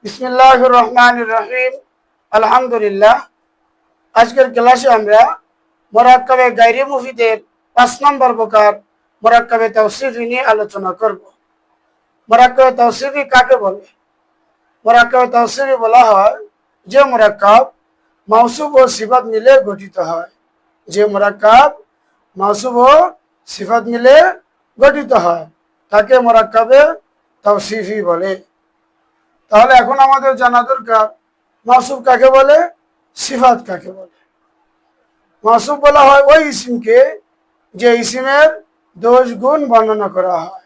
বিসমিল্লাহির রহমানির রহিম। আলহামদুলিল্লাহ। আজকের ক্লাসে আমরা মুরাক্কাবে গায়রে মুফিদের 5 নম্বর প্রকার মুরাক্কাবে তাওসিফি নিয়ে আলোচনা করব। মুরাক্কাবে তাওসিফি কাকে বলে? মুরাক্কাবে তাওসিফি বলা হয় যে মুরাক্কাব মাউসুফ ও সিফাত মিলে গঠিত হয়। যে মুরাক্কাব মাউসুফ ও সিফাত মিলে গঠিত হয় তাকে মুরাক্কাবে তাওসিফি বলে। তাহলে এখন আমাদের জানা দরকার মাউসুফ কাকে বলে, সিফাত কাকে বলে। মাউসুফ বলা হয় ওই ইসিমকে যে ইসিমের দোষ গুণ বর্ণনা করা হয়।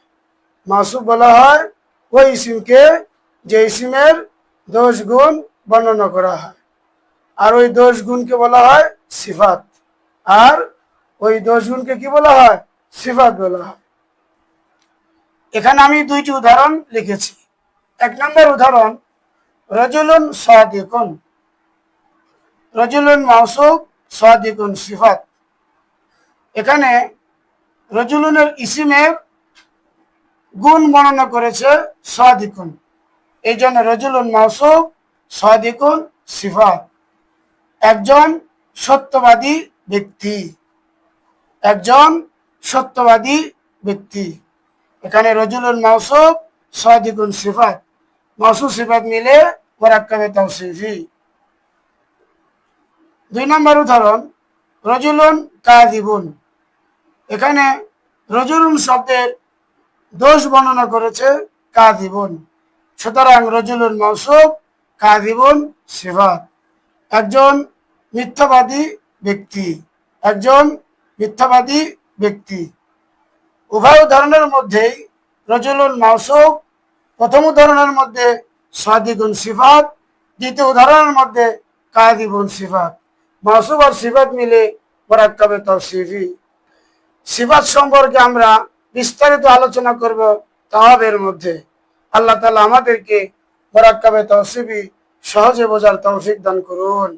মাউসুফ বলা হয় ওই ইসিমকে যে ইসিমের দোষ গুণ বর্ণনা করা হয়। আর ওই দোষ গুণকে বলা হয় সিফাত। আর ওই দোষ গুণকে কি বলা হয়? সিফাত বলা হয়। এখানে আমি দুইটি উদাহরণ লিখেছি। 1 নম্বর উদাহরণ, রজুলুন সাদিকুন। রজুলুন মাউসুফ, সাদিকুন সিফাত। এখানে রজুলুনের ইসিমের গুণ বর্ণনা করেছে সাদিকুন, এই জন্য রজুলুন মাউসুফ, সাদিকুন সিফাত। একজন সত্যবাদী ব্যক্তি, একজন সত্যবাদী ব্যক্তি। এখানে রজুলুন মাউসুফ, সাদিকুন সিফাত, মাউসুফ সিফাত মিলে মুরাক্কাবে তাওসিফি। 2 নম্বর উদাহরণ, রজুলুন কাযিবুন। এখানে রজুলুন শব্দের দোষ বর্ণনা করেছে কাযিবুন, সুতরাং রজুলুন মাউসুফ, কাযিবুন সিফাত। একজন মিথ্যাবাদী ব্যক্তি, একজন মিথ্যাবাদী ব্যক্তি। উভয় উদাহরণের মধ্যেই রজুলুন মাউসুফ, প্রথম উদাহরণের মধ্যে সাদিকুন সিফাত, দ্বিতীয় উদাহরণের মধ্যে কাযিবুন সিফাত। মাউসুফ আর সিফাত মিলে মুরাক্কাবে তাওসিফি। সিফাত সম্পর্কে আমরা বিস্তারিত আলোচনা করব তাওয়াবের মধ্যে। আল্লাহ তাআলা আমাদেরকে মুরাক্কাবে তাওসিফি সহজে বোঝার তৌফিক দান করুন।